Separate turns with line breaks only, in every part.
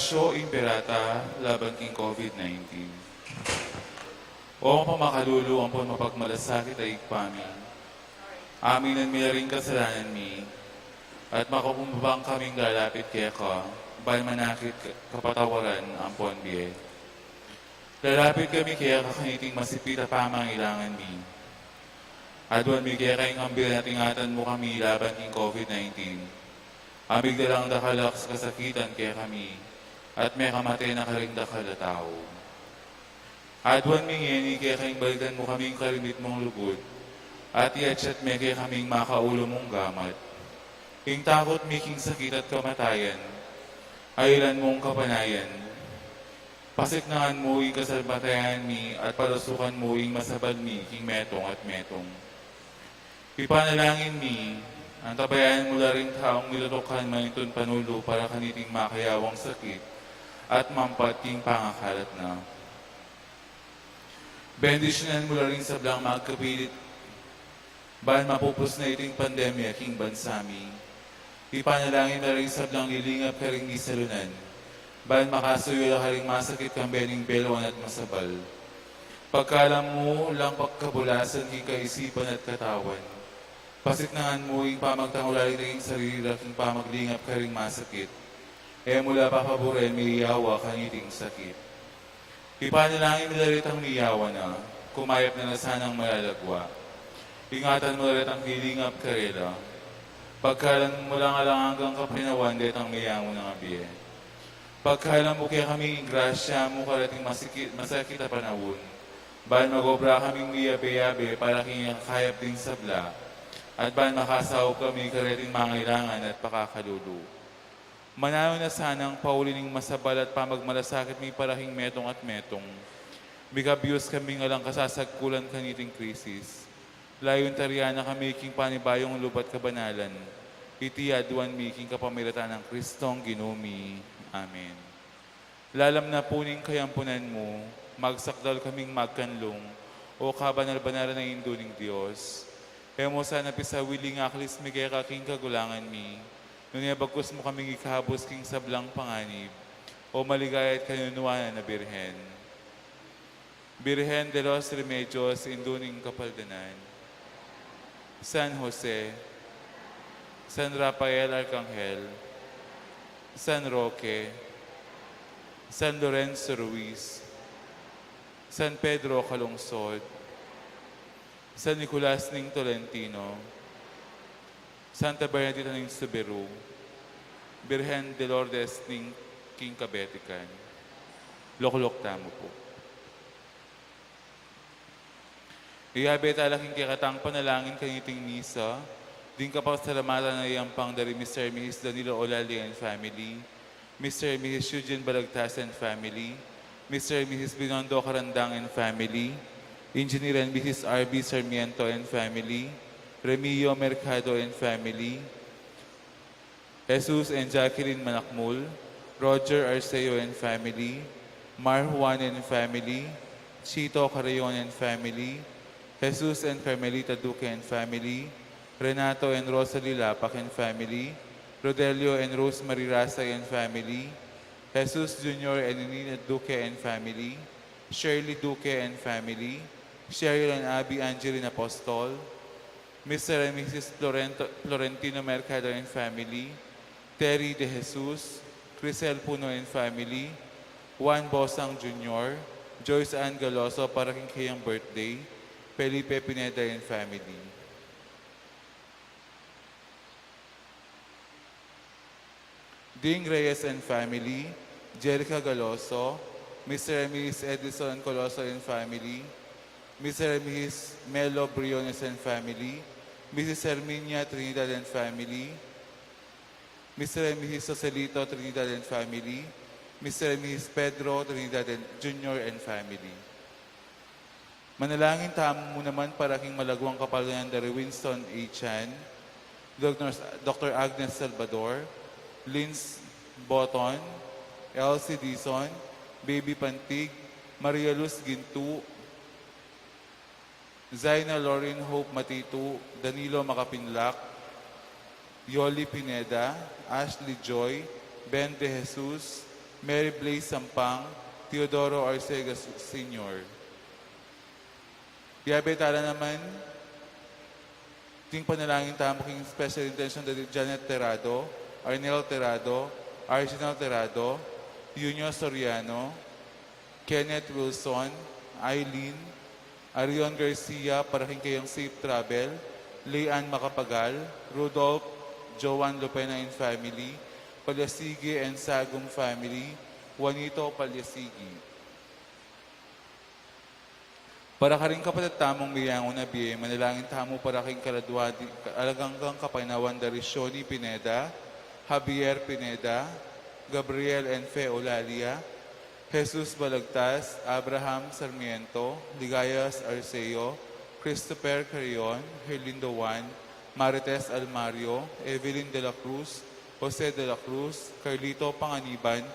Operasyon Imperata laban king COVID-19. O pamakalulu ang mapagmalasakit ay ikpami. Amin ang minaring kasalanan mi, at makapumbabang kaming lalapit kaya ka, bayan manakit kapatawaran ang ponbiye. Lalapit kami kaya kakaniting masipit at pamangailangan mi. Adwan mi kaya kayong ambil at ingatan mo kami laban king COVID-19. Amig dalang dakalak sa kasakitan kaya kami, at may kamatay na karing dakal na tao. Adwan mi ngeni kaya kayong balitan mo kaming kalimit mong lugod, at iatsyat me kaya kaming makaulo mong gamat. King takot mi king sakit at kamatayan, ailan mong kapanayan. Pasiknaan mo ing kasalbatayan mi, at palasukan mo ing masabad mi king metong at metong. Ipanalangin mi, ang tabayan mula rin taong nilatokan manitun panulo para kaniting makayawang sakit at mampat king pangakalat na. Bendisyonan mula rin sa blang magkapilit, bahan mapupus na iting pandemya king bansami. Ipanalangin na rin sa blang lilingap ka rin isalunan, bahan makasuyo ka rin masakit kang bening belwan at masabal. Pagkalam mo lang pagkabulasan king kaisipan at katawan. Pasiknangan mo ing pamagtangulali na ing sarili king pamaglingap ka ring masakit. E mula papaboren miyawa kaniting sakit. Ipanalangin mo lalit ang miyawa na, kumayap na sanang malalagwa. Ingatan mo lalit ang lilingap karela. Pagkalan mo lang alang hanggang kapinawan dit ang miyaw ng abiye. Pagkalan mo kaya kami ing grasya mo karating masakit na panahon. Bahan magobra kaming miyabe-yabe para kayap din sabla. At bahan makasaw kami karating mangailangan at pakakalulu. Manayo na sanang paulining masabal at pamagmalasakit mi parahing metong at metong. Bigabiyos kami ngalang kasasagkulan kaniting krisis. Layon tariana kami king panibayong lubat kabanalan. Itiyaduan mi king kapamiratan ng Kristong Ginumi. Amen. Lalam na puning kayampunan mo, magsakdal kaming magkanlong, o kabanal-banalan na induning Diyos. Emo sana pisawiling aklis mi kaya kaking kagulangan mi. Nung bagkus mo kaming ikahabos king sablang panganib. O maligaya at kanunuanan na Birhen. Birhen de los Remedios, induning kapaldanan. San Jose, San Rafael Arcangel, San Roque, San Lorenzo Ruiz, San Pedro Calungsod, San Nicolas ning Tolentino, Santa Bernadita ning Subiru, Birhen de Lourdes ning King Kabetikan. Loklok tamo po. Iyabe talaking kikatang panalangin kanyiting misa, din kapagsalamatan na iyang pang dari Mr. and Mrs. Danilo Olali and family, Mr. and Mrs. Eugene Balagtas and family, Mr. and Mrs. Binondo Carandang and family, Engineer and Mrs. R.B. Sarmiento and family, Remio Mercado and family, Jesus and Jacqueline Manakmul, Roger Arceo and family, Mar Juan and family, Chito Carayon and family, Jesus and Carmelita Duque and family, Renato and Rosalie Lapak and family, Rodelio and Rosemary Rasay and family, Jesus Jr. and Nina Duque and family, Shirley Duque and family, Cheryl and Abby Angeline Apostol, Mr. and Mrs. Florentino Mercado and family, Terry De Jesus, Crisel Puno and family, Juan Bosang Jr., Joyce Ann Galoso para kayang birthday, Felipe Pineda and family. Ding Reyes and family, Jerica Galoso, Mr. and Mrs. Edison Coloso and family, Mr. and Mrs. Melo Briones and family, Mrs. Herminia Trinidad and family, Mr. and Mrs. Joselito Trinidad and family, Mr. and Mrs. Pedro Trinidad and Jr. and family. Manalangin tamo mo naman para king malagwang kapalanan dari Winston A. Chan, Dr. Agnes Salvador, Linz Boton, Elsie Dizon, Baby Pantig, Maria Luz Gintu, Zaina Lauren Hope Matitu, Danilo Makapinlak, Yoli Pineda, Ashley Joy, Ben De Jesus, Mary Blaise Sampang, Teodoro Arcega Sr. Diabetala naman, ting panalangin tamo king special intention dari Janet Terrado, Arnel Terrado, Arsenal Terrado, Junio Soriano, Kenneth Wilson, Eileen, Arion Garcia para king kayong safe travel, Leanne Macapagal, Rudolph, Joan Lopena and family, Palyasigi and Sagum family, Juanito Palyasigi. Para ka rin kapatid tamong miyango na biye, manalangin tamo para king kaladwadi, alaganggang kapanawan dari Shoni Pineda, Javier Pineda, Gabriel and Fe Olalia, Jesus Balagtas, Abraham Sarmiento, Ligayas Arceo, Christopher Carrion, Herlindo Juan, Marites Almario, Evelyn de la Cruz, Jose de la Cruz, Carlito Panganiban,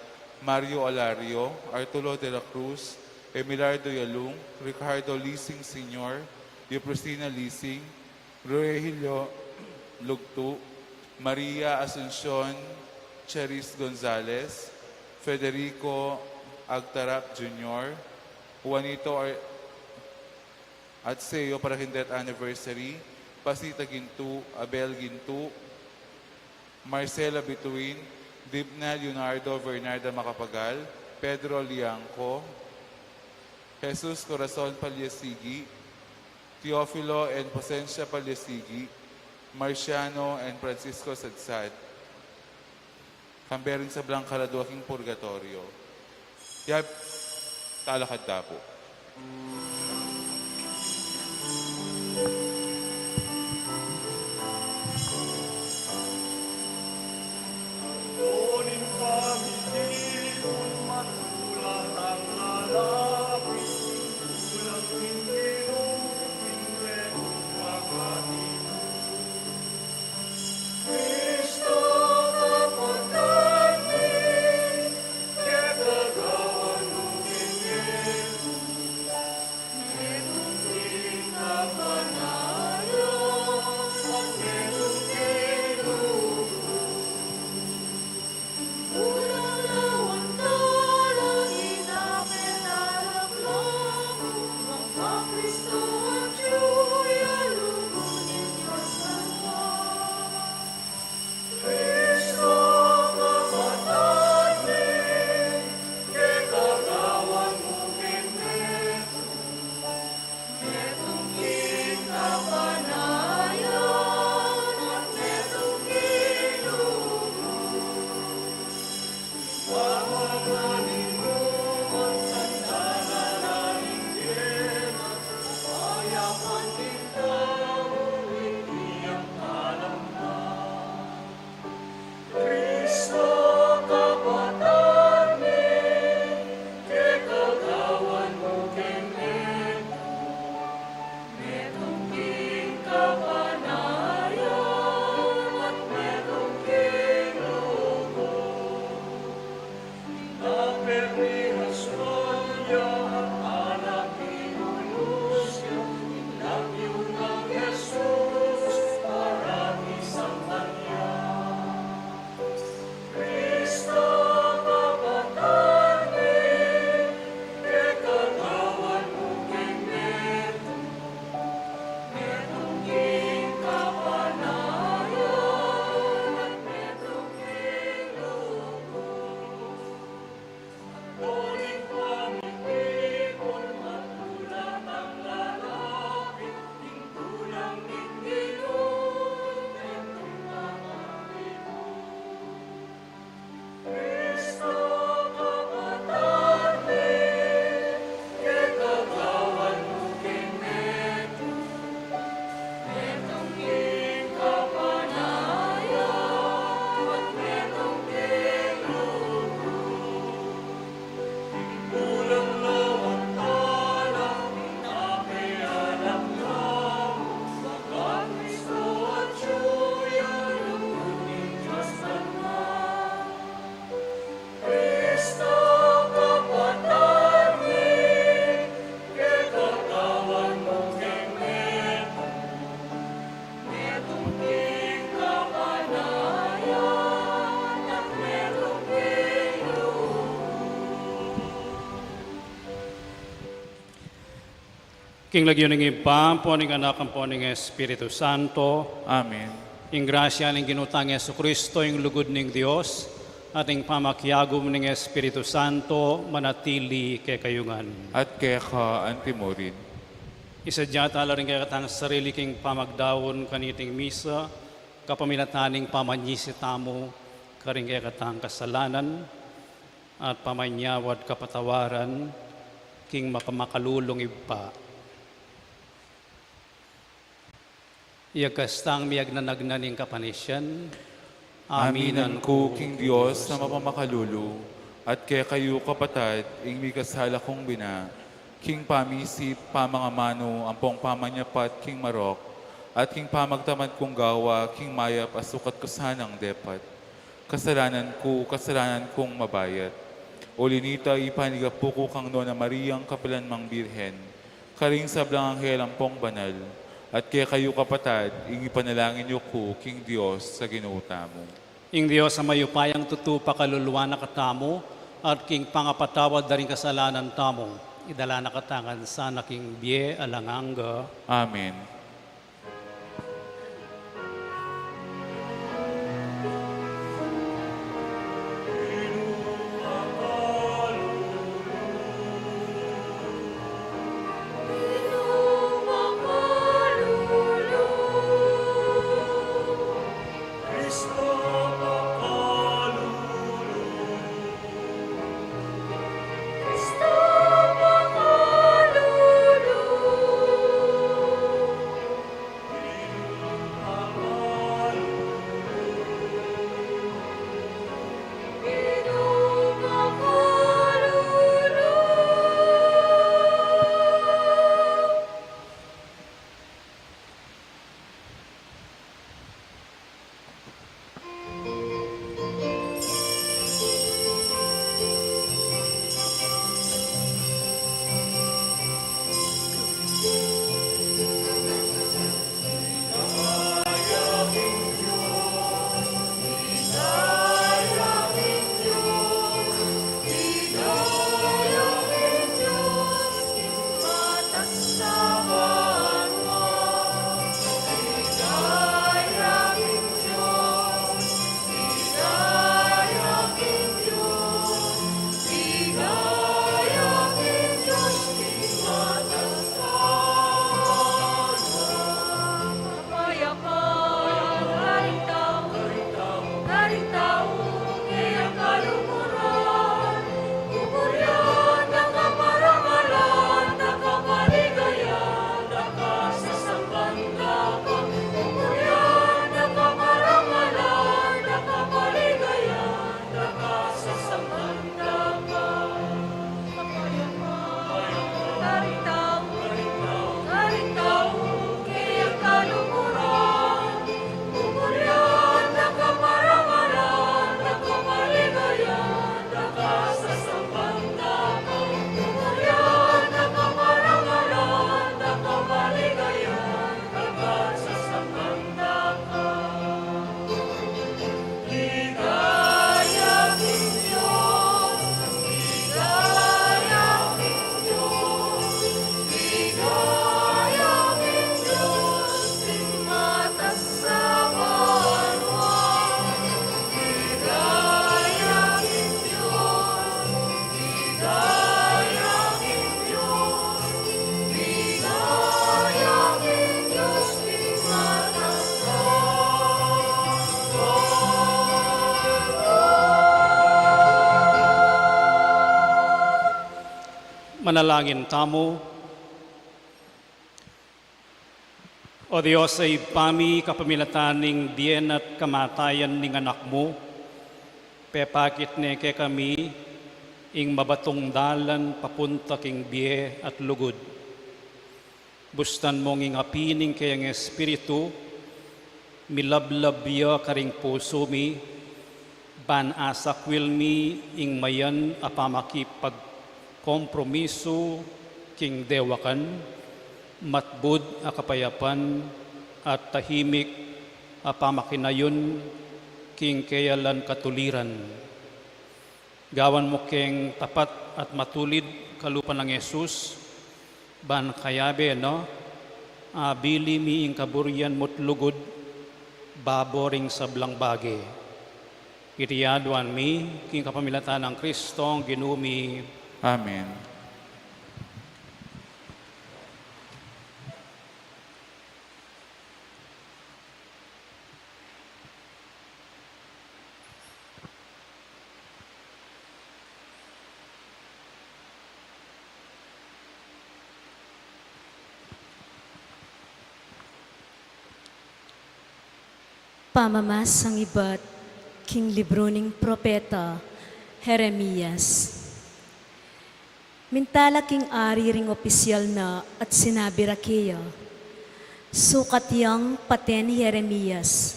Mario Alario, Arturo de la Cruz, Emilardo Yalung, Ricardo Lising Sr., Euprostina Lising, Rogelio Lugtu, Maria Asuncion Cheris Gonzalez, Federico Agtarap Jr., Juanito at Seo para king death anniversary, Pasita Gintu, Abel Gintu, Marcela Bituin, Dibna Leonardo Bernarda Macapagal, Pedro Liangco, Jesus Corazon Palyasigi, Teofilo and Posencia Palyasigi, Marciano and Francisco Sadsad. Kamberin sa Blancaradwaking Purgatorio. Yab, talakad na po.
Donin kami kung matulang ang lalapit, tulang pintinong pinreno pagkatito. Kristo kapag kami, kagagawan ng Panginoon, itong ikapanan.
King lagyo ng ipam, po ng anak ang po ng Espiritu Santo,
Amen.
ing grasya ng ginutang Yesu Kristo, ing lugod ng Diyos, at ing pamakyagom ng Espiritu Santo, manatili kay kayungan.
At kaya ka antimorin.
Isadya tala rin kaya katang sarili king pamagdawon kaniting misa, kapamilataning pamanyisitamo, karing kaya katang kasalanan, at pamanyawad kapatawaran, king mapamakalulong iba. Iyagkastang miyag na nagnaning kapanisyan.
Aminan ko, King Diyos, na mapamakalulu, at kaya kayo kapatad, ing may kasala kong bina, King pamisip, pamangamano, ampong pamanyapat, King marok, at King pamagtamad kong gawa, King mayap, asukat ko sanang depat. Kasalanan kong mabayat. O linita, ipanigapo ko kang Nona Mariang Kapilanmang Birhen, karing sablang anghel ampong banal, at kaya kayo kapatad, ing ipanalangin niyo ko, King Diyos, sa ginuta mo.
Ing Diyos sa mayupayang tutupa kaluluwa na katamo, at king pangapatawad na rin kasalanan tamo, idala na katangan sana king biye alanganga.
Amen.
Cristo makalulu. Cristo makalulu.
Manalangin tamo. O Diyos ay pami kapamilataning diyen at kamatayan ning anak mo, pepakit ne ke kami, ing mabatong dalan papunta king biye at lugod. Bustan mong ing apining kayang espiritu, milablabya karing puso mi, ban asakwil mi ing mayan apamakipag kompromiso king dewakan, matbud a kapayapan at tahimik a pamakinayon king kayalan katuliran. Gawan mo keng tapat at matulid kalupan ng Yesus, ban kayabe no, bili mi ing kaburian mo't lugod, baboring sablang bage. Itiyaduan mi, king kapamilatan ng Kristong ginumi.
Amen.
Pamamas ang iba't king libro ning propeta Jeremias. Mintala king ari ring opisyal na at sinabi rakeya, sukat yang paten Jeremias.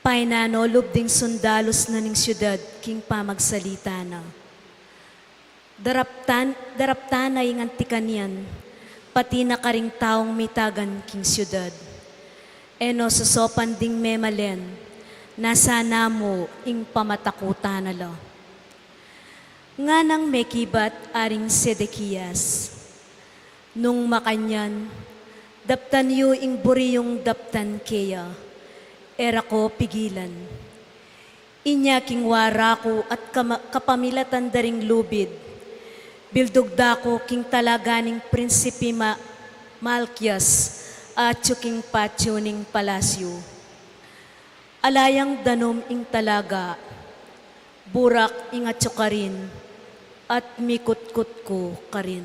Painanolob ding sundalos na ning syudad king pamagsalita na. Daraptan na ing antikanyan, pati na karing taong mitagan king syudad. Eno susopan ding memalen, nasa namo ing pamatakutan nala. Nga nang mekibat aring Sedekias, nung makanyan, daptan yu ing buriyong daptan keya, era ko pigilan. Inya king wara ko at kapamilatan daring lubid, bildugda ko king talaganing prinsipi Malkias, at king patio ning palasyo. Alayang danom ing talaga, burak ing atyo karin, at mikutkut ko karin.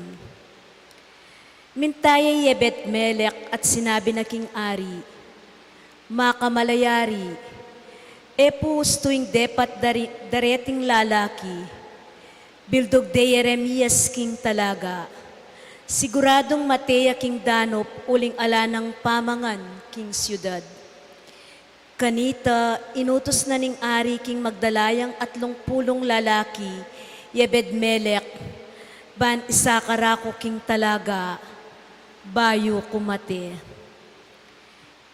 Mintaya yebet melek at sinabi na king ari, makamalayari, epus tuing depat dareting lalaki, bildog de Jeremias king talaga, siguradong mateya king danop uling ala ng pamangan king syudad. Kanita, inutos na ning ari king magdalayang 30 lalaki, yebed melek, ban isakarako king talaga, bayo kumate.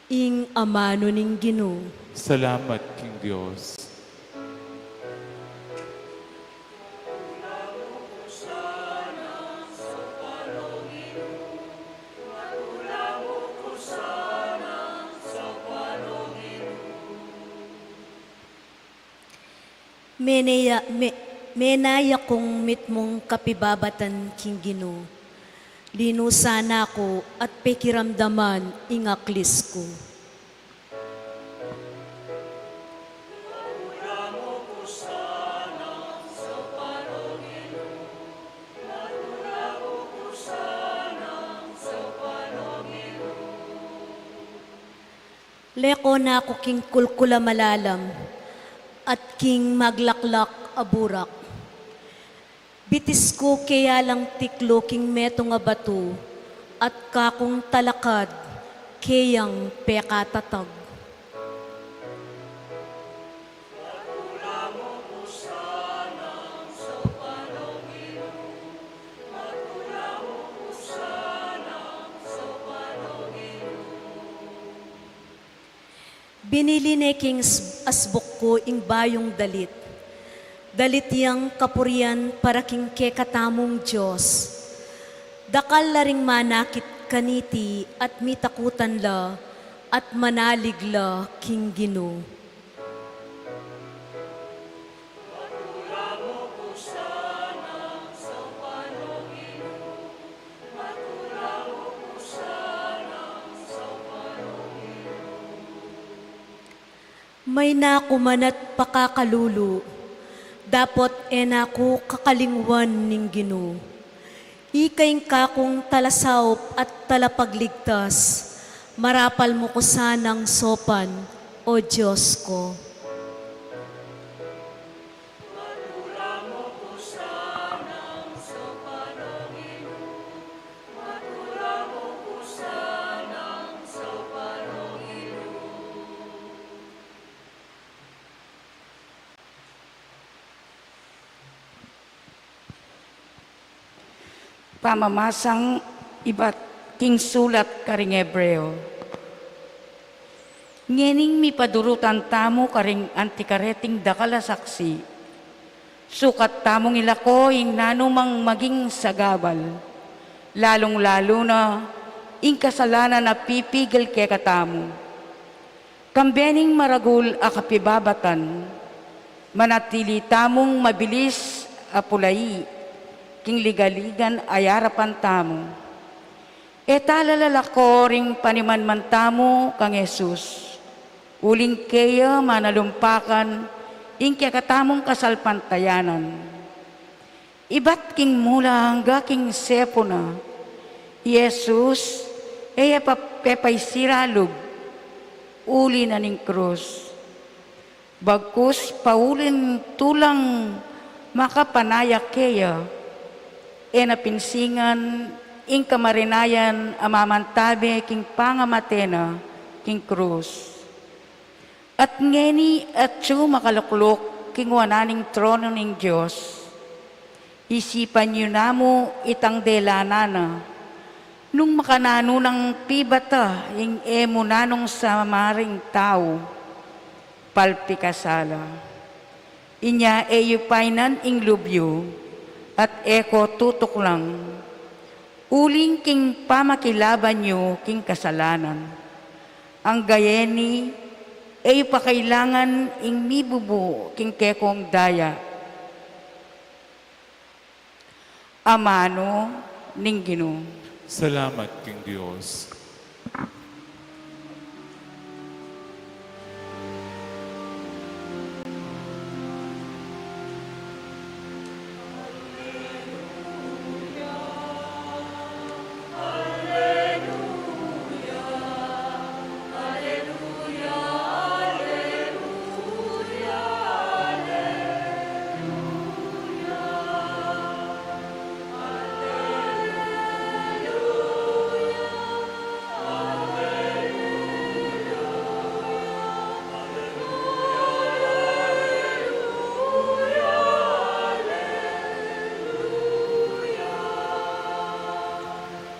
Ing amano ning Ginoo.
Salamat, King Diyos.
Menaya kong mitmong kapibabatan king Ginoo. Linusana ko at pekiramdaman ingaklis ko. Leko na ako king kulkula malalam, at king maglaklak aburak. Bitis ko kaya lang tiklo king meto nga bato, at kakong talakad kayang pekatatag. Binili ni king asbuk ko ing bayong dalit. Dalit yang kapurian para king kekatamong Diyos. Dakal la ring manakit kaniti at mitakutan la at manalig la king Ginoo. May nakumanat pakakalulu, dapot enaku kakalingwan ning Ginoo. Ikaing kakong talasawp at talapagligtas, marapal mo ko sanang sopan, o Diyos ko.
Pamamasang iba't king sulat karing Hebreo. Ngening mi padurutan tamo karing antikareting dakala saksi. Sukat tamong ilako ing nanumang maging sagabal. lalong-lalo na ing kasalanan na pipigil kay katamu. Kambening maragul a kapibabatan, manatili tamong mabilis apulay, king ligaligan ayarapan tamo. Etalalako ring panimanman tamo kang Jesus, uling kaya manalumpakan, ing kakatamong kasalpantayanan. Ibat king mula hangga king sepo na, Jesus, pepay siralog, uli na ning krus. Bagkus paulin tulang makapanayak kaya, napinsingan ing kamarinayan amamantabe king pangamatena king krus. At ngeni at siyo makaluklok king wananing trono ning Diyos. Isipan niyo na mo itang delanana, nung makanano ng pibata ing emo nanong sa maring tao, palpikasala. Inya eyupainan ing lubyo, at eko tutok lang. Uling king pamakilaban niyo king kasalanan. Ang gayeni eyupakailangan ing mibubu king kekong daya. Amano ning Ginoo.
Salamat, King Diyos.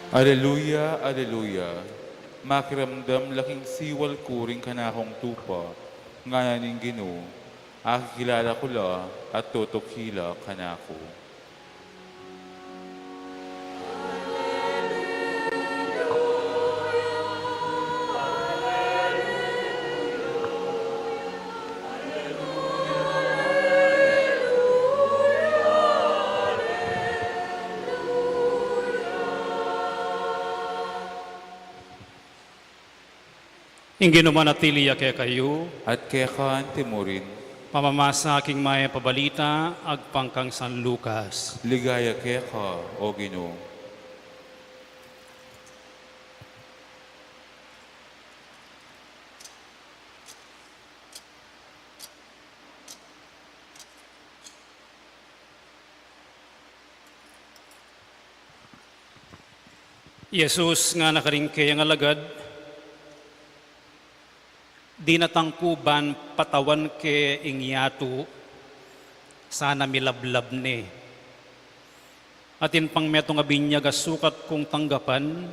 Aleluya, aleluya. Makiramdam laking siwal kuring kanakong tupa, ngayon ng Ginoo, akikilala ko la at tutukhila kanako.
Ingin manatili kay kayo,
At kaya timurin,
pamamasa aking maya pabalita, agpangkang San Lucas.
ligaya kaya ka, o Ginoo.
Jesus nga nakaringkay ang alagad, di natangkuban patawan ke ingyato, sana milablab ni. Atin pang metong abinyag sukat kong tanggapan,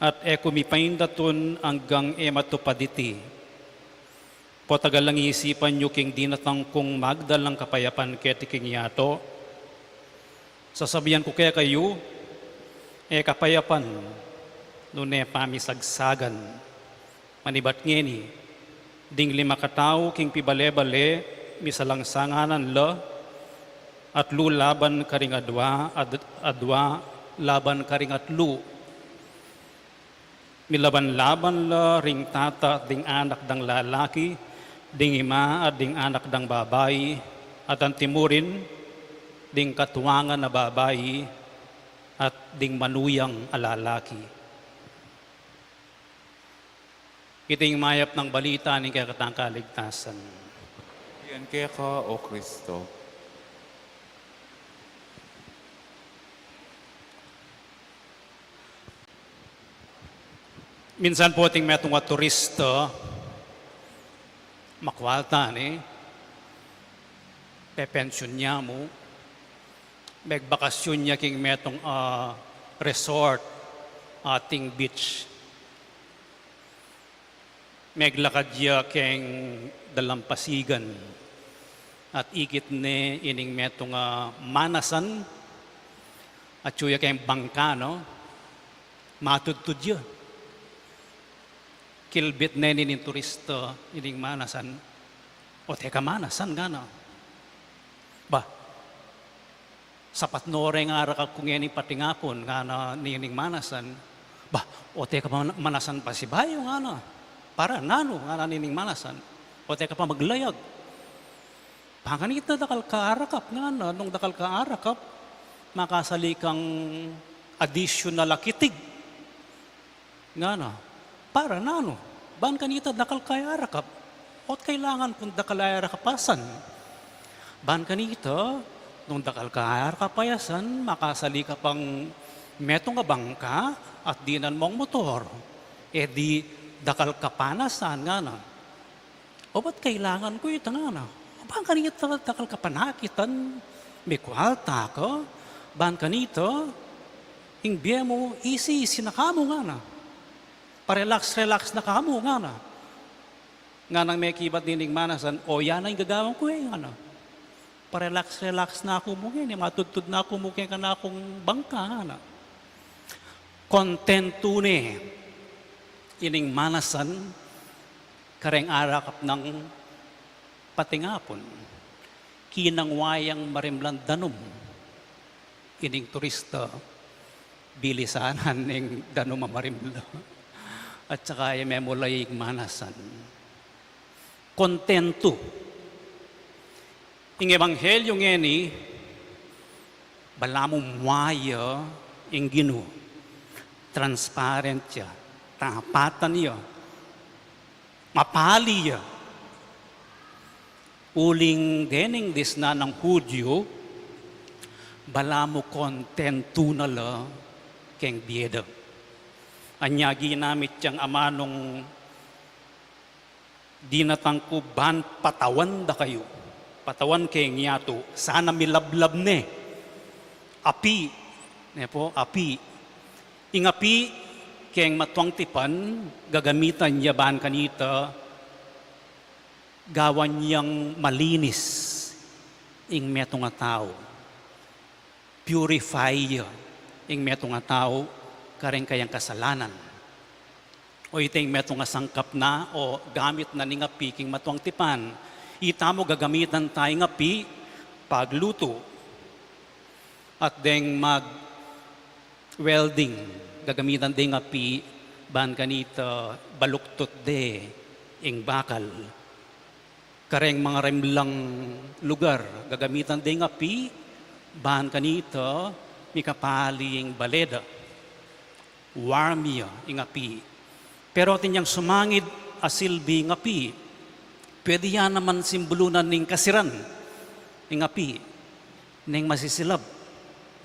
at kumipaindaton hanggang matupaditi. Potagal lang isipan nyo king di natangkong magdalang kapayapan ke tiking yato. Sasabihan ko kaya kayo, kapayapan, nune pamisagsagan. Manibat ngeni, ding 5 katao king pibale-bale, misalangsanganan la, at lu laban karing adwa, adwa laban karing atlu. Milaban-laban la ring tata ding anak dang lalaki, ding ima at ding anak dang babayi, at ang timurin, ding katuwangan na babayi, at ding manuyang alalaki. Iting mayap ng balita ni kakatang kaligtasan.
Yan kaya ka, o Kristo.
Minsan po ating metong mga turista, makwalta ni, pepensyon niya mo, magbakasyon niya king metong resort, ating beach. Maglakad niya king dalampasigan, at ikit ni ining metong manasan, At suya kayong bangka, no? Matudtud yun. Kilbit na inin turista, ining manasan. O teka manasan nga na. Ba, sapat no rin nga rakag kung yan patingapon nga na nining manasan. Ba, o teka manasan pa si Bayo nga na. Para nano nga na nining manasan. O teka pa maglayag. Panganit na dakal kaarakap nga na. Nung dakal kaarakap, makasali kang additional akitig. Nga na. Para nano. Ban kanita dakal kaarakap. Ot kailangan kung dakal kapasan. Ban kanita, nung dakal kapayasan, makasali ka pang metong nga bangka at dinan mong motor. E di dakal kapanasan nga na. O ba't kailangan ko ito nga na? O ban kanita dakal kapanakitan, may kwalta ka, ban kanita, ing biya mo, easy na kamo nga na. Parelax na kamo nga na. Nga nang may kibat dining manasan, o yan ang gagawin ko nga na. Parelax na ako mo ngayon, matudtud na ako mo ka na akong bangka nga na. Kontento ni ining manasan, kareng arakap ng patingapon, kinang wayang marimlan danom, ining turista, bilisanan ng danom marimla, at saka yung memulay manasan. Kontento. Ing ebanghelyo ngeni, balamong waya ing Ginoo. Transparent siya, tapatan niya, mapali niya. Uling dening dis na ng Hudyo, balamo kontento na la keng biyeda. Anya ginamit siyang amanong dinatangkuban patawan da kayo. Patawan keng yato, sana milablab ne. Api, ne po, api. Ingapi, keng matuang tipan, gagamitan niya ban kanita, gawan niyang malinis, ing meto nga tao. Purify ing meto nga tao, kareng kayang kasalanan. O iting meto nga sangkap na, o gamit na ni ngapi, king matuang tipan. Ita mo gagamitan tayo ngapi, pagluto. At deng welding, gagamitan din ngapi, ban kanita, baluktot de, ing bakal. Kareng mga remlang lugar, gagamitan din ngapi, ban kanita, mikapali ing baleda. Warmia, ing ngapi. Pero tinyang sumangid, asilbi ngapi, pwede yan naman simbolunan ng kasiran, ing ngapi, ning masisilab.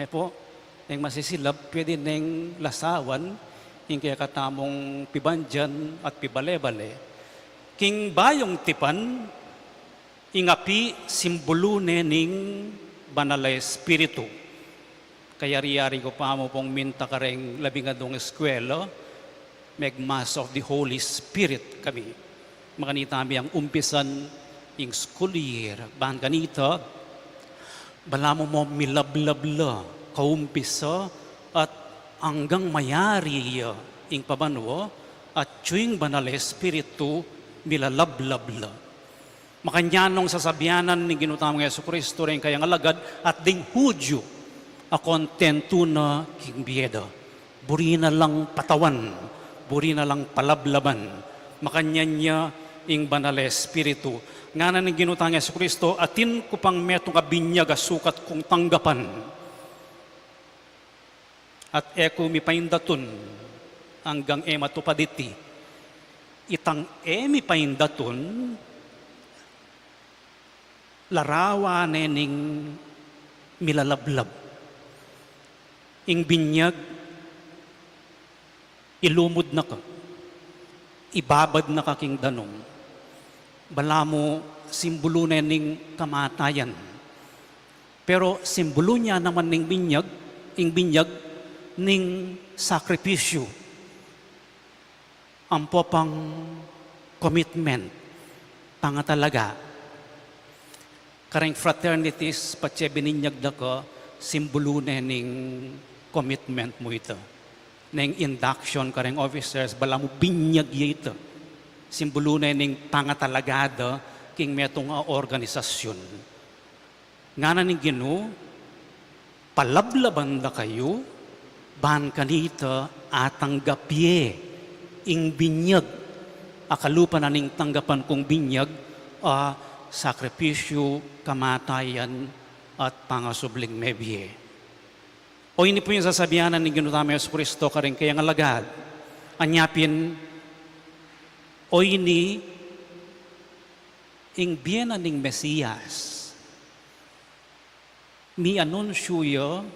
Po, ning masisilab, pwede ning lasawan, ing kaya katamong pibandyan at pibale-bale. King bayong tipan, ingapi simbolune ning banalay espiritu. Kaya riyari ko pa mo pong minta kareng labingadong eskwela, meg Mass of the Holy Spirit kami. Makanitami ang umpisan ing school year. Bahan kanita, bala mo milablabla, kaumpisa, at hanggang mayari ing pabanwa, at tuwing banal espiritu, milalablabla. Makanyanong sasabianan ni ginutamang Yesu Kristo rin kayang alagad, at ding Hudyo, a kontento na king biyeda. Buri na lang patawan, buri na lang palablaban, makanyan niya ing banal espiritu. Nga na ng ginutang Yesu Kristo, atin ko pang metong kabinyag sukat kong tanggapan. At eko mi paindaton hanggang matupaditi. Itang mi paindaton, larawa nening milalablab. Ing binyag, ilumod na ka. Ibabad na kaking danong. Bala mo simbolo na ning kamatayan. Pero simbolo niya naman ning binyag, ing binyag ning sakripisyo. Ampo pang commitment, pangatalaga. Kareng fraternities, patse bininyag na ko, simbolo na ning commitment mo ito. Nang induction ka rin officers, bala mo binyag ito. Simbolo na ning pangatalagada king metong organisasyon. Nga na ning Ginoo, palablaban da kayo, ban kanita atang gapye, ing binyag, akalupa na ning tanggapan kong binyag, sakripisyo, kamatayan, at pangasubling mebye. O ini po yung sasabihanan ni Ginoo tayo Yesu Kristo karing kaya nga lagad. Anyapin, o ini, ing biyena ning Mesiyas, mi anunsyo yo,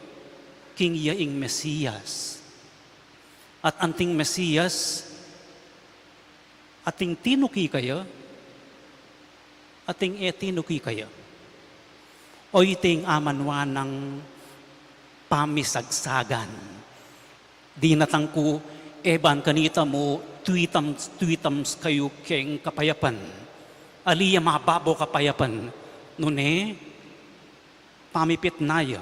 king ya ing Mesiyas. At anting Mesiyas, ating tinuki kayo, ating etinuki kayo. O iting amanwa ng pamisagsagan. Di natangku, eban kanita mo, tweetams kayo keng kapayapan. Aliya mababo kapayapan. Nune, pamipit naya.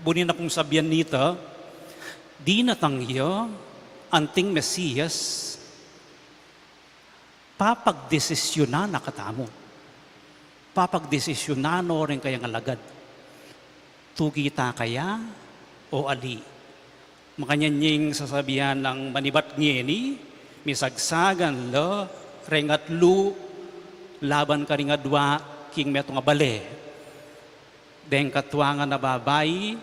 Bunin na kong sabihan nita, di natangya, anting Mesiyas, papagdesisyonan na katamo. Papagdesisyonan o rin kayang alagad. Tugita kaya o ali. Makanyanying sasabihan ng manibat ngeni, misagsagan lo, rengat lu, laban ka rin adwa, king meto nga bale. Deng katwangan na babae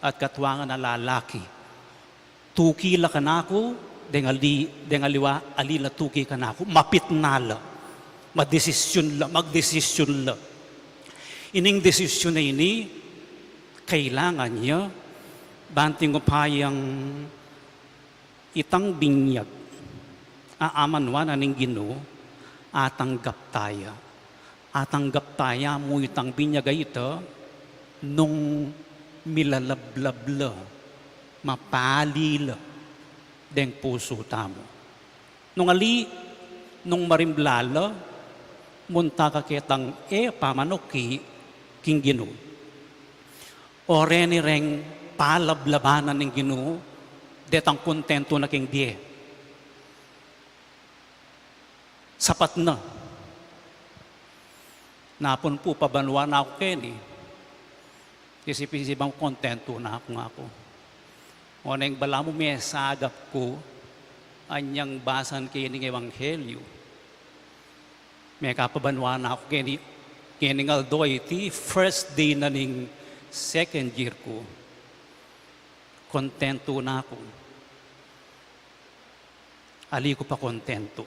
at katwangan na lalaki. Tuki la kanako, deng aliwa, alila tuki kanako, mapit nala. Magdesisyon la. Ining desisyon na ini, kailangan niya, banting ko payang itang binyag, aamanwa na ning Ginoo, atanggap taya. Atanggap taya mo itang binyag ito, nung milalablabla, mapalila, deng puso tamo. Nung marimblala, munta ka kitang pamanoki king Ginoo. O reni reng palablabanan ng Ginoo, detang kontento na king die. Sapat na. Napon po pabanwa na ako keni. Isip-isipang kontento na ako. O nang bala mo may sagap ko, anyang basan kayo ng Ebanghelyo. May kapabanwa na ako kining aldo iti first day na ning second year ko. Kontento na ako. Ali ko pa kontento.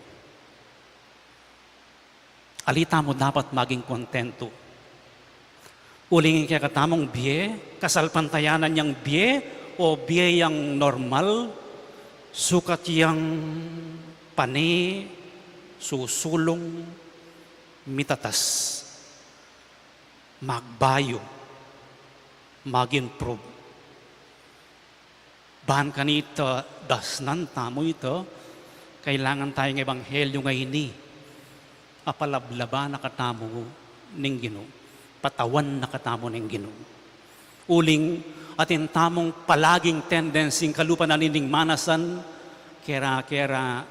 Alita mo dapat maging kontento. Ulingin kaya katamong biye, kasalpantayanan niyang biye, o biye yang normal, sukat yang pani, susulong, mitatas, magbayo, mag-improve. Bahan kanito, dasnan tamo ito, kailangan tayong ebanghelyo ngayon ni, apalablaba na katamo ning Ginoo, patawan na katamo ning Ginoo. Uling atin tamong palaging tendency kalupa na nining manasan, kera-kera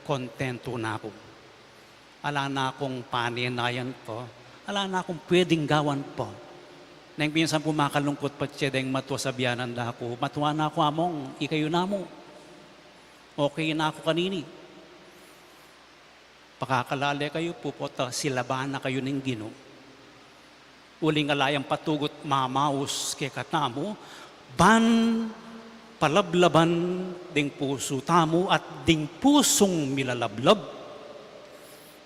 kontento na ako. Ala na akong paninayan po. Ala na akong pwedeng gawan po. Nang pinsan po makalungkot pa siya dahil matwa sabihanan na ako. Matuwa na ako among, ikayo na mo. Okay na ako kanini. Pakakalala kayo po po, silabahan na kayo ng Ginoo. Uling alayang patugot mamaus kay katamo, ban palablaban ding puso tamo at ding pusong milalablab,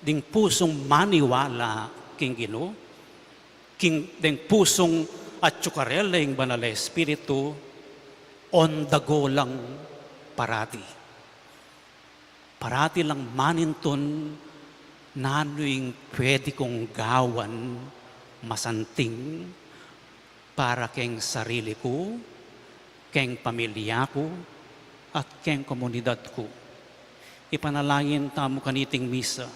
ding pusong maniwala king Ginoo, ding pusong at tsukarela yung banal na Espiritu, on the go lang parati. Parati lang maninton nano'y pwede kong gawan masanting para keng sarili ko, keng pamilya ko, at keng komunidad ko. Ipanalangin tamo kaniting misa.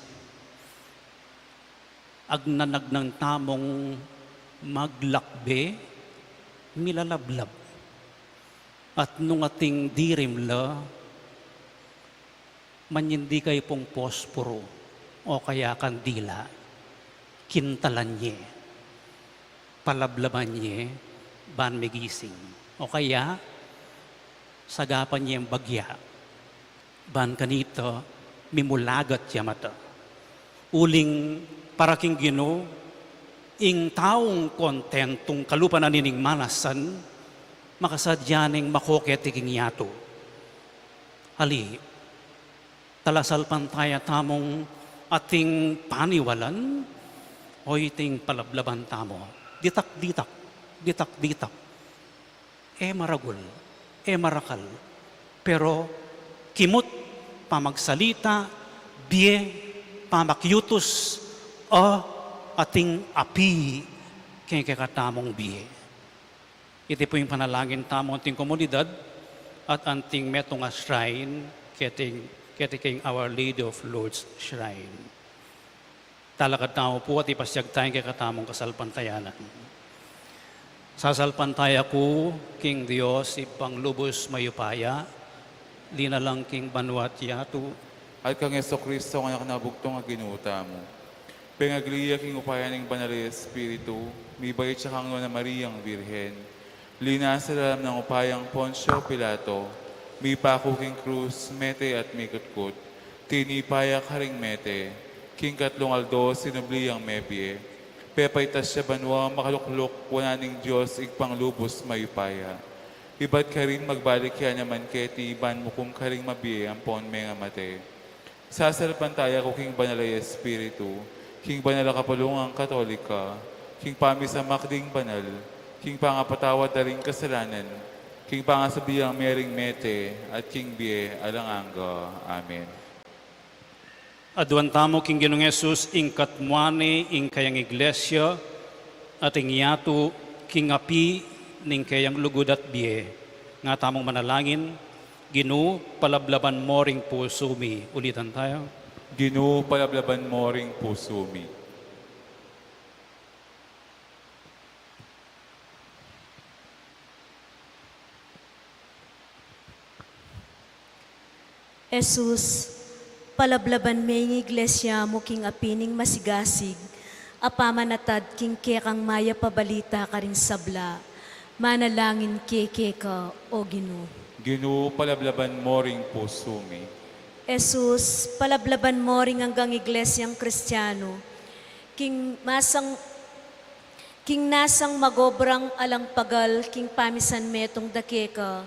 Agnanag ng tamong maglakbe, milalablab. At nung ating dirim la, manyindi kayo pong posporo o kaya kandila, kintalan niya, palablaban niya, ban megising. O kaya, sagapan niya ang bagya, ban kanito, mimulagat siya mata. Uling paraking Ginoo, ing taong kontentong kalupan na nining manasan, makasadyaning makoketiking yato. Hali, talasal pantaya tamong ating paniwalan, o iting palablaban tamo. Ditak-ditak, ditak-ditak. Maragul, marakal. Pero kimot, pamagsalita, biye, pamakyutos, o ating api kaya kakatamong biye. Ito po yung panalangin tamong ating komunidad at anting metong a shrine keting Our Lady of Lourdes Shrine. Talakad tamo po at ipasyag tayong kakatamong kasalpantayanan. Sasalpantaya ko, King Dios, ipang lubos mayupaya, linalang King Banuat Yatu,
At kang Yeso Kristo nga nakanabugtong nga ginuta mo. Pengagliya king upaya ng Banal na Espiritu, may bayit siya kang na Mariang Birhen. Lina sa dalam ng upayang Poncio Pilato, may pako king krus, mete at may kutkut. Tinipaya karing mete, king katlong aldo, sinubliyang mebie. Pepaitas siya banwa, makaluklok, wananing Diyos, igpanglubos mayupaya. Iba't ka rin magbalik yan naman keti, ban mo kung karing mabiye ang pon mga mate. Sasalpantaya ko king Banal na Espiritu, king Banal na Kapulungang Katolika, king pamisa makding banal, king pangapatawad na ring kasalanan, king pangasabiyang mering mete, at king biye alanganga. Amen.
Aduan tamo King Ginoong Jesus, ing katmuane, ing kayang iglesia, at ing yatu, king api, ning kayang lugod at biye. Nga tamong manalangin, Ginoo, palablaban mo ring puso mi. Ulitan tayo.
Ginoo, palablaban mo ring puso mi.
Jesus, palablaban may ng iglesia mo king apining masigasig, apamanatad king kekang maya pabalita ka rin sabla, manalangin keke ka o Ginoo.
Ginoo, palablaban mo ring puso mi.
Jesus, palablaban mo ring hanggang iglesyang Kristiyano, king nasang magobrang alang pagal, king pamisan metong dakeka,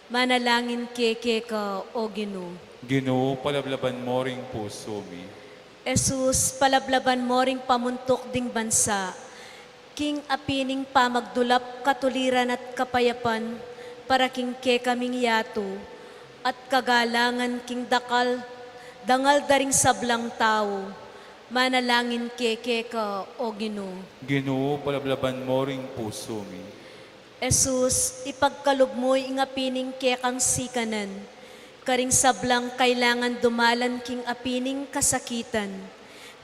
manalangin keke ka o Ginoo.
Ginoo, palablaban mo ring puso mi.
Jesus, palablaban mo ring pamuntok ding bansa, king apining pamagdulap katuliran at kapayapan, para king ke kaming yato, at kagalangan king dangal daring sablang tao, manalangin keke ka o Ginoo.
Ginoo, palablaban mo ring puso mi.
Jesus, ipagkalog mo ing apining kekang sikanan, karing sablang kailangan dumalan king apining kasakitan,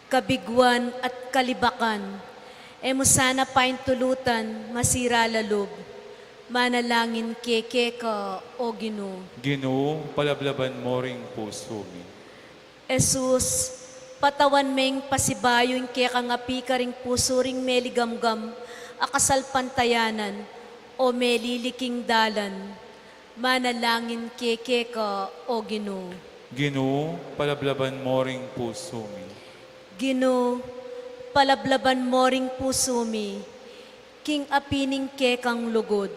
kabigwan at kalibakan, mo sana paintulutan, masira lalob, manalangin keke ka o Ginoo.
Ginoo, palablaban mo ring puso mi.
Jesus, patawan meng pasibayo ing kekang api karing puso ring meligamgam, akasal pantayanan, o meliliking dalan, manalangin keke ka o Ginoo.
Ginoo, palablaban mo ring puso mi.
Ginoo, palablaban mo ring puso mi, king apining kekang lugod.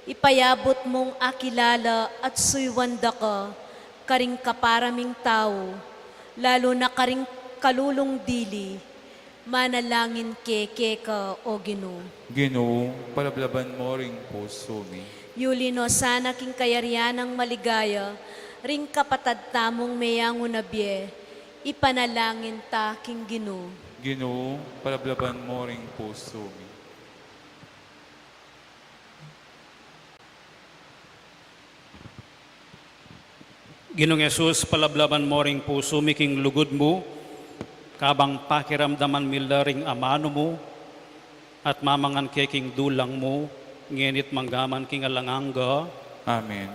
Ipayabot mong akilala at suywanda ka, karing kaparaming tao, lalo na karing kalulong dili, manalangin keke ka o Ginoo.
Ginoo, palablaban mo ring puso mi.
Yulino sana king kayarianang maligaya, ring kapatad tamong mayango na biye, ipanalangin ta king Ginoo.
Ginoo, palablaban mo ring puso mi.
Ginoong Jesus, palablaban mo ring puso mi king lugod mo, kabang pakiramdaman mila ring amano mo, at mamangan keking dulang mo, ngenit manggaman king alanganga,
Amen.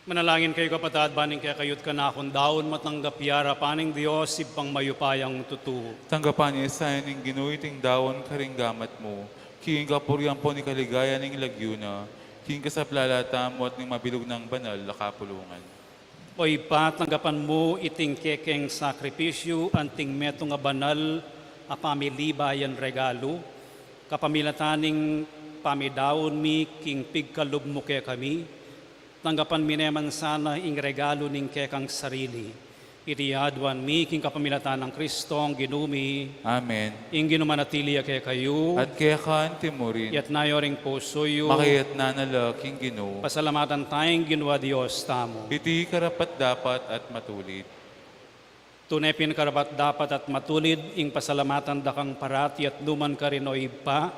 Manalangin kayo kapatad, baning kaya kayot ka na akong daon matanggap yara paning Diyos ipang mayupayang tutuo.
Tanggapan niya sa ng ginuiting dawon karinggamat mo. King kapurian po ni kaligaya ng lagyuna. King kasaplalata mo at ng mabilog ng banal na kapulungan.
O ipa, tanggapan mo iting kekeng sakripisyo anting metong nga banal a pamilibayan regalo. Kapamilataning pamidawon mi king pigkalub mo kaya kami. Tanggapan mi naman sana ing regalo ning kekang sarili. Itiadwan mi king kapamilatan ng Kristo ang ginumi.
Amen.
Ing ginumanatili kaya kayo.
At kaya kaan timurin,
Yat nayoring pusoyo.
makiyat na nalaking ginoo.
Pasalamatan tayong ginawa Diyos tamo.
Iti karapat dapat at matulit.
Tunay pinakarapat dapat at matulid ing pasalamatan dakang parati at luman ka rin o iba.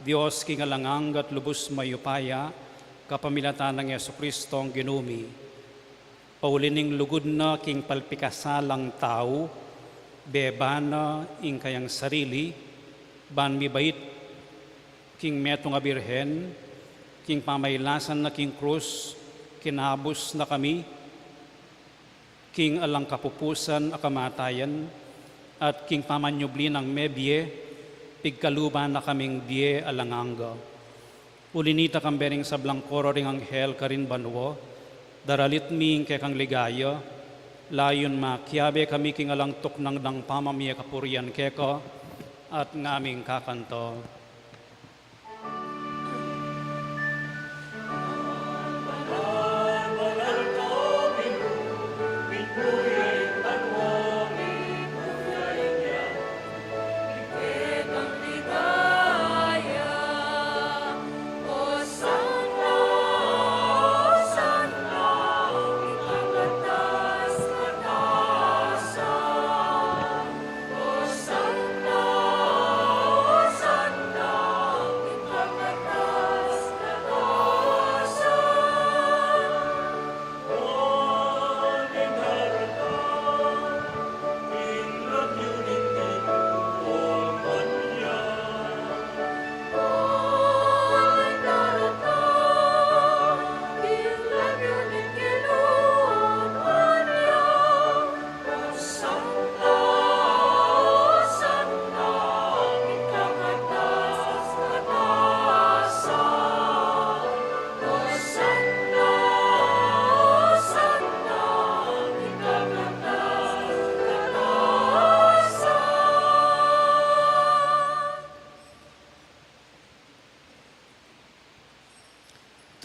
Diyos kingalangang at lubos mayupaya. Kapamilatan ng Yesu Kristo ang ginumi. Paulining lugod na king palpikasalang tao, bebana ing kayang sarili, ban mi bait king metong abirhen, king pamaylasan na king krus, kinabos na kami, king alang kapupusan a kamatayan, at king pamanyubli ng mebye, pigkaluban na kaming die alanganga. Ulinita kang bering sablang koro ring anghel karin banwo, daralit ming kekang ligaya, layon makiabe kami king alang tuknang ng pamamia kapurian keko, at ngaming kakanto.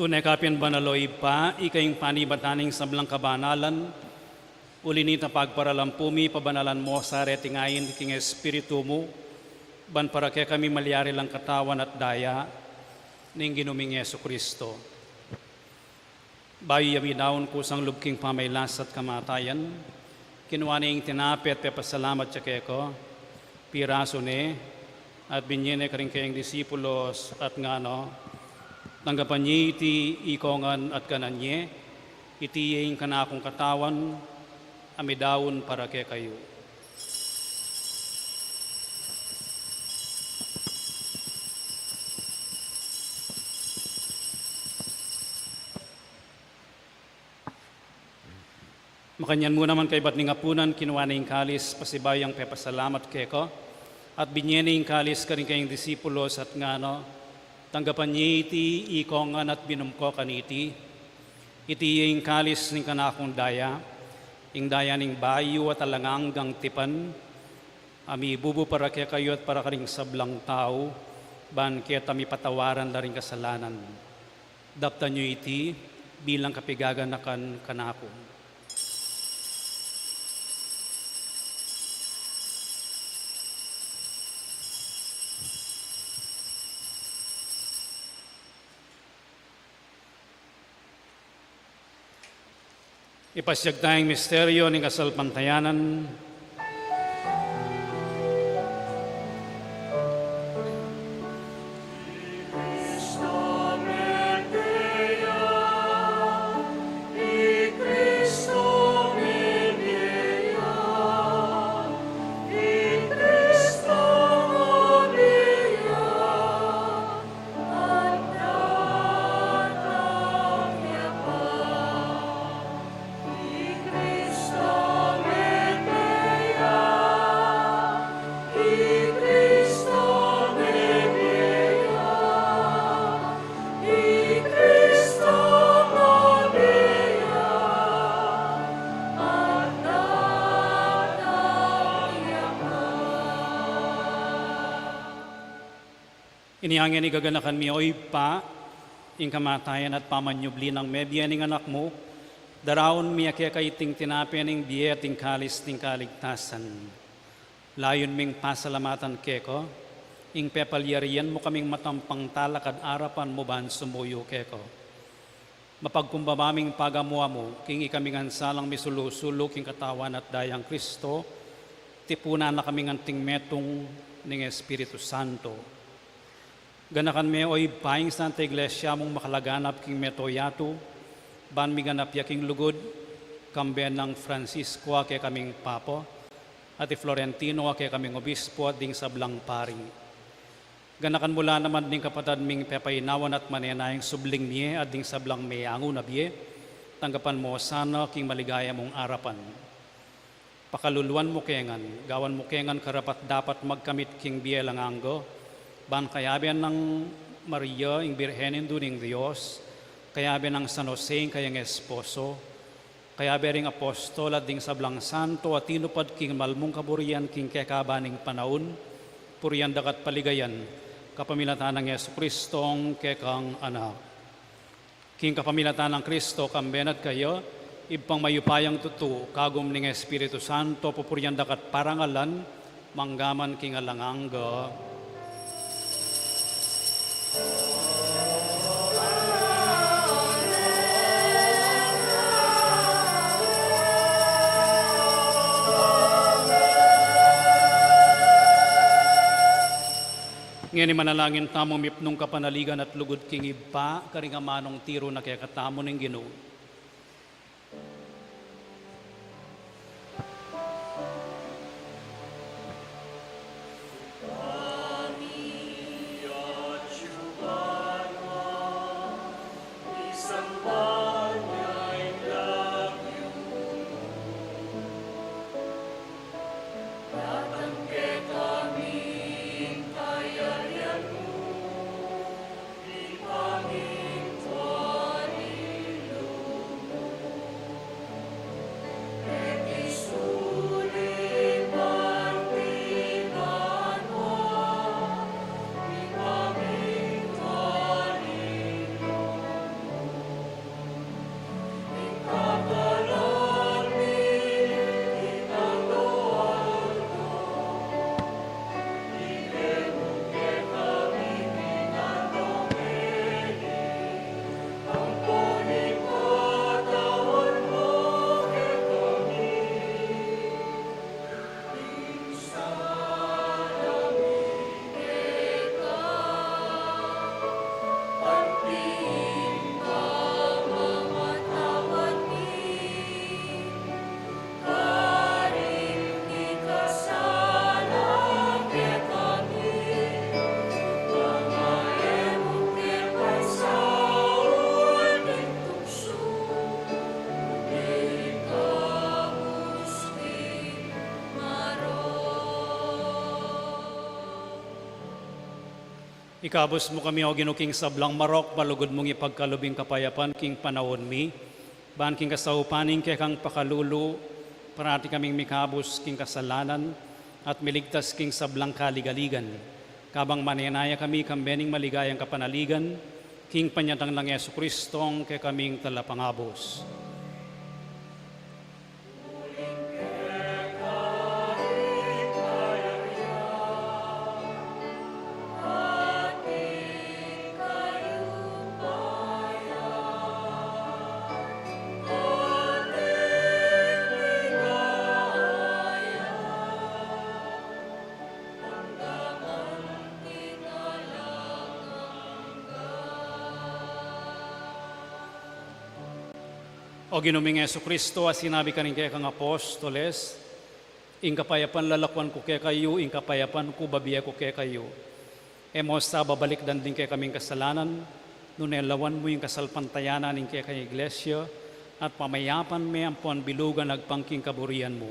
Tunay kapin banaloy pa, ikayong panibataning sablang kabanalan, ulinita pagparalampumi, pabanalan mo sa retingayin king espiritu mo, ban para kaya kami malyari lang katawan at daya, ning ginuming Yesu Kristo. Bayo yaminaon ko sang lubking pamaylas at kamatayan, kinuha niyang tinapit pasalamat siya keko, piraso ni, at binyene ka rin kayong disipulos at ngano, tanggapan niya iti ikongan at kananye, itiyaing kanakong katawan, amidawon para kay kayo. Makanyan mo naman kay ba't ningapunan, kinuha na yung kalis, pasibayang pepasalamat keko, at binyene yung kalis ka rin kayong disipulos at ngano, tanggapan niya iti ikongan at binumko kaniti, iti yung kalis ng kanakong daya, ing daya ning bayo at alanganggang tipan, ami bubu para kaya kayo at para karing sablang tao, ban kaya tami patawaran na rin kasalanan. Dapta niyo iti bilang kapigaganakan kanako. Ipasyag tayong misteryo ng kasalpantayanan. Inihangin igaganakan mi oy pa, ing kamatayan at pamanyubli ng mebya ning anak mo, daraon mi kaya kaiting tinapyan ning biye ting kalis ting kaligtasan. Layon ming pasalamatan keko, ing pepalyarian mo kaming matampang talakad arapan mo ban sumuyo keko. Mapagkumbabaming pagamuha mo, king ikaming ansalang misulusulo king katawan at dayang Kristo, tipuna na kaming anting metong ning Espiritu Santo. Ganakan me oy paing Santa Iglesia mong makalaganap king metoyato, ban mi ganap yaking lugod, kamben ng Francisco kay kaming papo, at Florentino kay kaming obispo at ding sablang pari. Ganakan mula naman ding kapatad ming pepayinawan at manenayang subling miye at ding sablang may ango na biye. Tanggapan mo sana king maligaya mong arapan. Pakaluluan mo kengan, gawan mo kengan karapat dapat magkamit king biye lang anggo. Ban kayabian ng Maria, ing Birhenin duning Diyos, kayabian ng San Jose, kayang esposo, kayabian ring apostol at ding sablang santo at tinupad king malmong kaburian king kekabaning panaon, puriyan dakat paligayan, kapamilatan ng Yesu Kristong kekang anak. King kapamilatan ng Kristo, kambenat kayo, ibang mayupayang tutu, kagum ning Espiritu Santo, pupuriyan dakat parangalan, manggaman king alangangga. Ngayon manalangin tamong mipnong kapanaligan at lugod king iba, karingamanong tiro na kaya katamo ng Ginoo. Ikabos mo kami o ginuking sablang marok, palugod mong ipagkalubing kapayapan king panahon mi. Ban king kasaupaning kay kang pakalulu, parati kaming mikabos king kasalanan, at miligtas king sablang kaligaligan. Kabang manenaya kami kambening maligayang kapanaligan, king panyatang ng Yesu Kristong kay kaming talapangabos. O ginuming Yesu Kristo, as sinabi ka rin kaya kang apostoles, ing kapayapan lalakwan ko kaya kayo, ing kapayapan ko babiya ko kaya kayo. Emosta babalik dan din kaya kaming kasalanan, nunelawan mo yung kasalpantayanan ing kaya kay iglesia, at pamayapan may ampon bilugan nagpangking kaburian mo.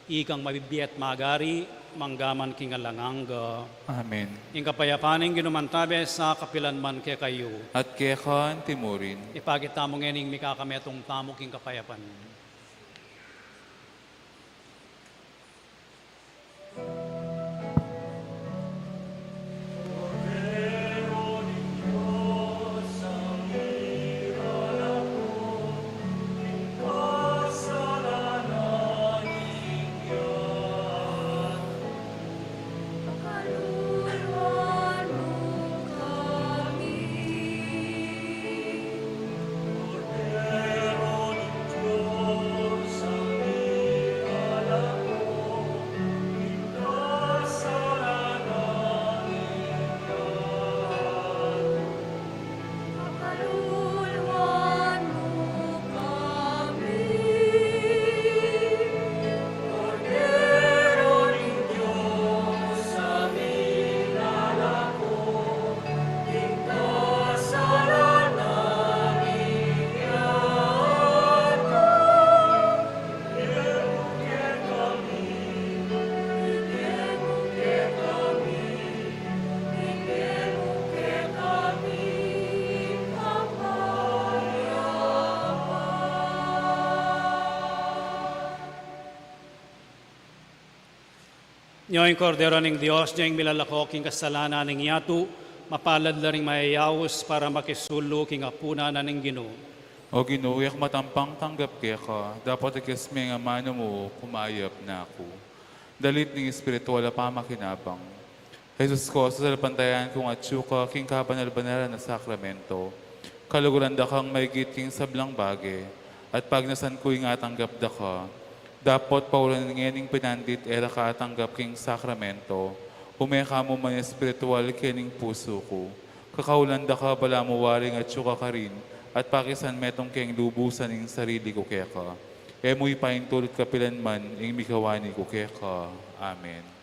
Ikang mabibiyat magari, manggaman king alangangga.
Amen.
Ing kapayapaning ginumantabe sa kapilanman kaya kayo.
At kekan timurin.
Ipagita mo ngayon mikakametong tamo king kapayapan.
Cordero de Dios,
Nyo'y kordero ng Diyos, nyo'y milalako king kasalanan ng yatu, mapalad na rin mayayawos para makisulo king apuna na ng Ginoo.
O Ginoo, yak matampang tanggap kaya ka, dapat ikas may nga mano mo, kumayap na ako. Dalit ng Espiritu wala pa makinabang. Jesus ko, sa salapantayan kong atsuka, king kabanal-banalan na sakramento, kaluguran da kang maigit king sablang bage, at pag nasan ko nga tanggap da ka, dapat paulan ng pinandit era ka tanggap king sakramento, umeka mo man espiritual kining puso ko. Kakaulan da ka bala mo waring at syuka ka rin, at pakisan metong king lubusan ng sarili ko kaya ka. Emo'y paintulot kapilan man, ing mikawani ko kaya ka. Amen.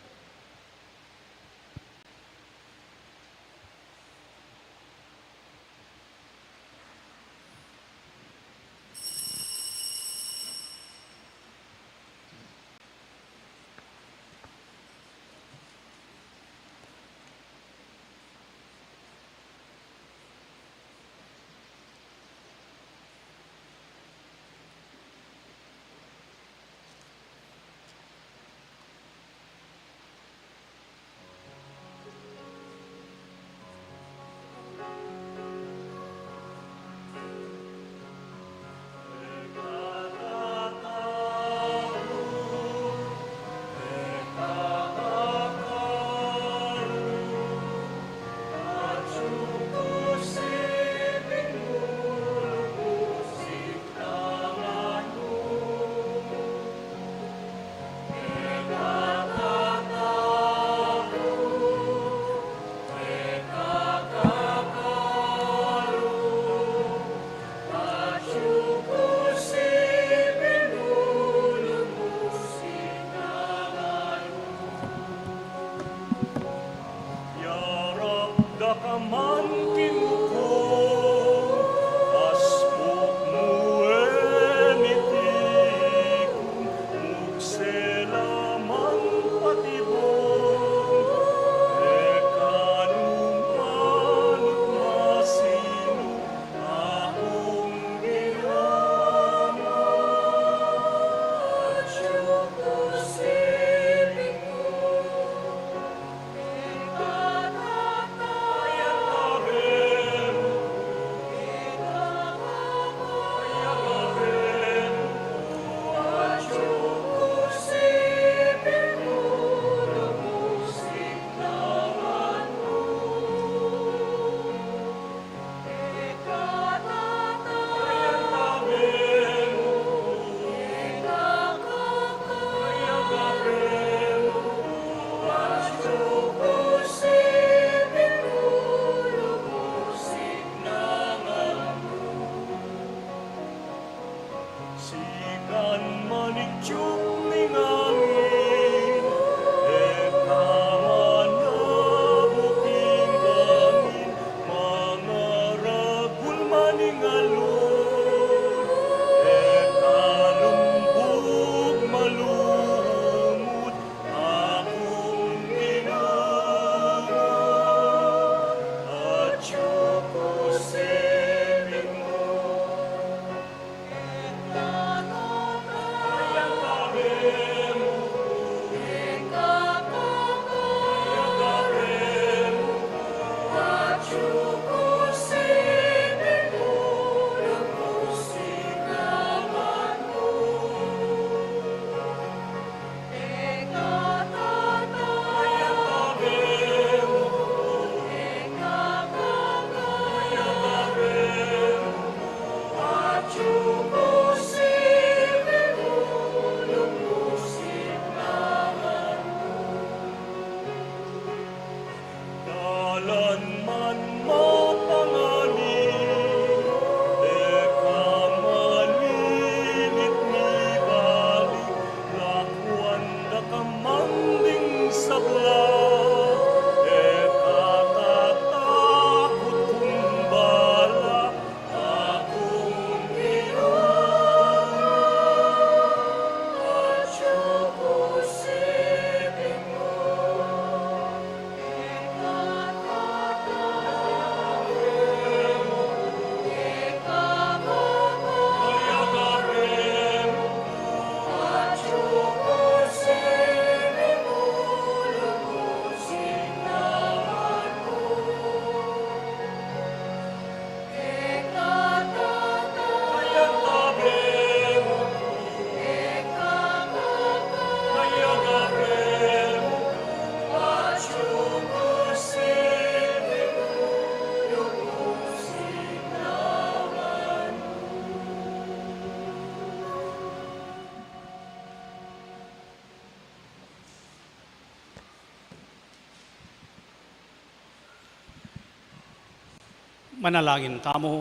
Manalangin tamo.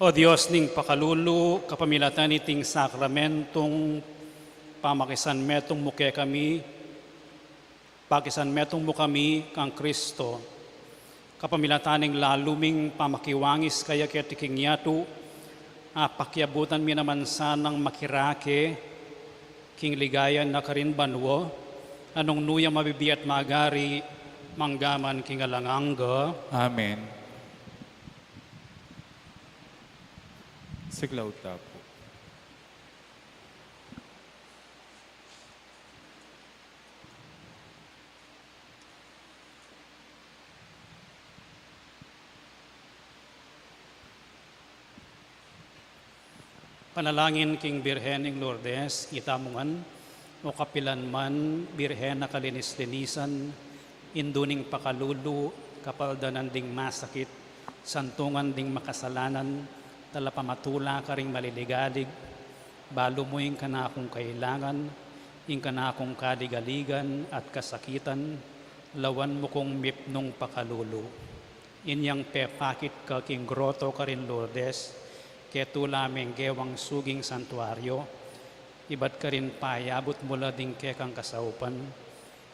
O Diyos ning pakalulu, kapamilatan iting sakramentong pamakisan metong muke kami, pakisan metong mo kami kang Kristo, kapamilataning laluming pamakiwangis kaya ketiking yatu, pakyabutan mi naman sanang makirake, king ligayan na karin banwo, anong nuya mabibiyat magari, manggaman king alanganga.
Amen. Siglaw tapo.
Panalangin king Birhen ing Lourdes, itamungan, o kapilan man, Birhen na kalinis-linisan, induning pakalulu, kapaldanan ding masakit, santungan ding makasalanan, talapamatula ka ring maliligalig, balo mo yung kanakong kailangan, yung kanakong kaligaligan at kasakitan, lawan mo kong mipnong pakalulu. Inyang pepakit ka king groto ka rin Lourdes, keto lameng gewang suging santuaryo, ibat ka rin payabot mula ding kekang kasaupan,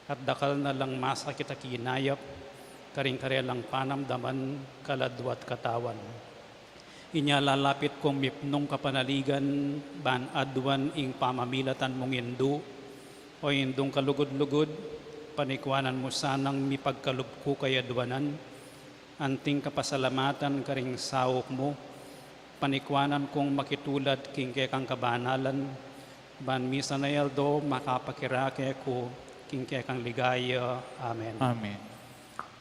at dakal na lang masakit at kinayap, karing karelang panamdaman, kaladwat katawan. Inya lalapit kong mipnong kapanaligan, ban adwan ing pamamilatan mong indu, o indong kalugod-lugod, panikwanan mo sanang mipagkalubko kayadwanan, anting kapasalamatan karing sawok mo, panikwanan kong makitulad king kekang kabanalan, ban misa na yaldo makapakirake ko king kekang ligaya. Amen.
Amen.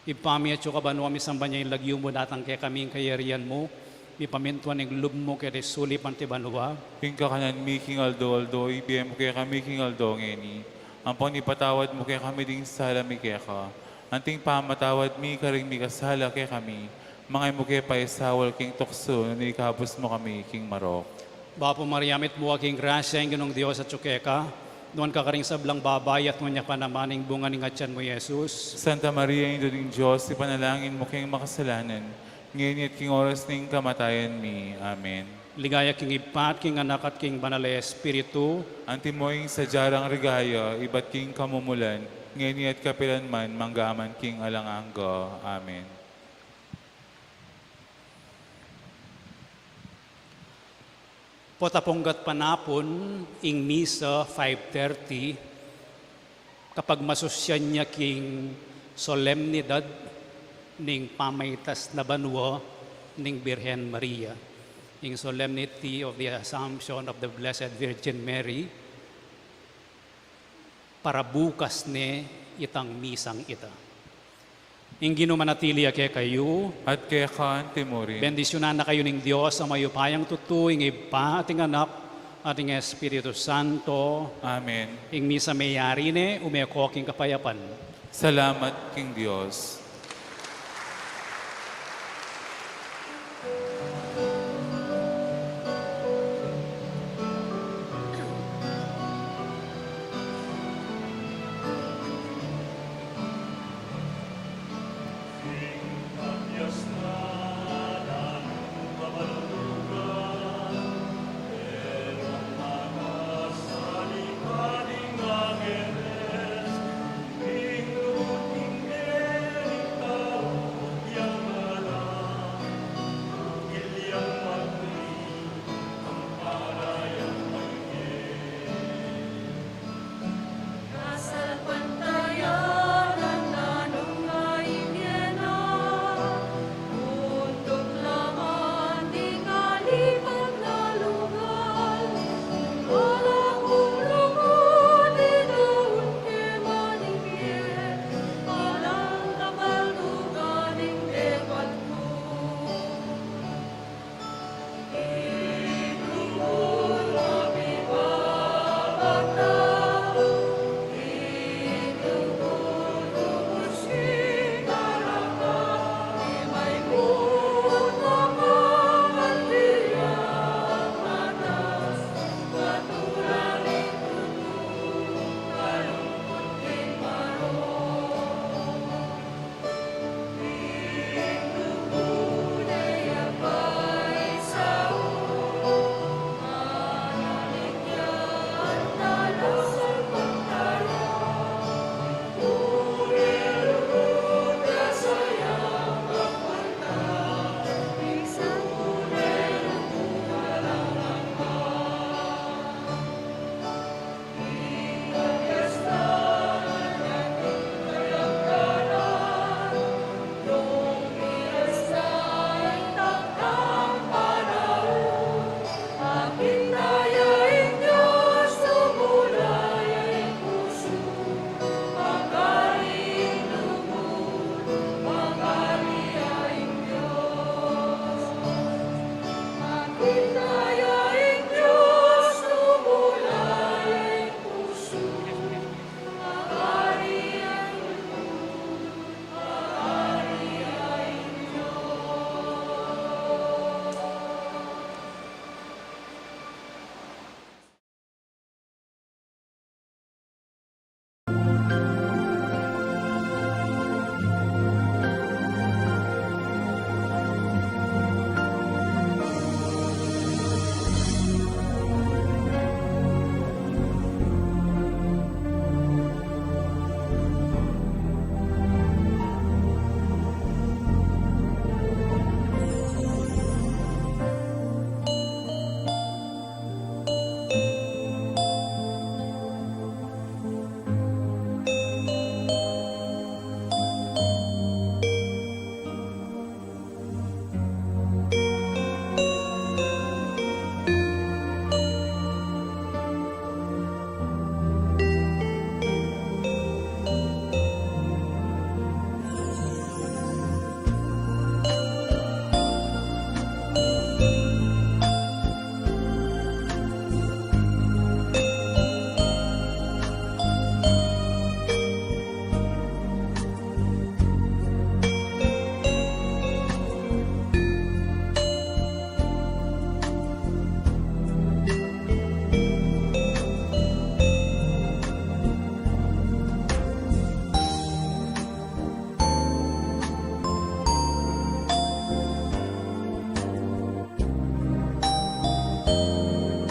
Ipami at yung kabano kami sambanya yung lagyo mo datang kaya kaming kayarian mo, ipamintuan ng lub mo kaya resuli pantibanwa.
King kakanan mi king aldo, ibiyem mo kaya kami king aldo ngeni. Ang panipatawad mo kaya kami ding sala mi kaya ka. Anting pamatawad mi karing mi kasala kaya kami. Mga mo kaya paisawal king tukso, na nikabos mo kami king marok.
Bapo Mariamit mo aking grasya ang ginong Diyos at tsukeka, doon ka karing sablang babay at ngunya pa naman ang bunga ng atyan mo, Jesus.
Santa Maria, Ina ng Diyos, ipanalangin mo king makasalanan, ngayon at king oras ning kamatayan mi. Amen.
Ligaya king ipat, king anak at king banal na Espiritu,
Antimoing sa jarang regaya, iba't king kamumulan, ngayon at kapilan man, manggaman king alanganga. Amen.
Potaponggat panapon, ing misa 5:30, kapag masusyan niya king solemnidad ning pamaytas na banwa ning Birhen Maria, ing solemnity of the Assumption of the Blessed Virgin Mary, para bukas ne itang misang ita. Ing ginumanatili ake kayo,
At kaya ka, Antimorin,
bendisyonan na kayo ng Diyos sa mayupayang tutu, ing iba ating anak, ating Espiritu Santo,
Amen.
ing misa mayari ne, umeko king kapayapan.
Salamat, King Diyos.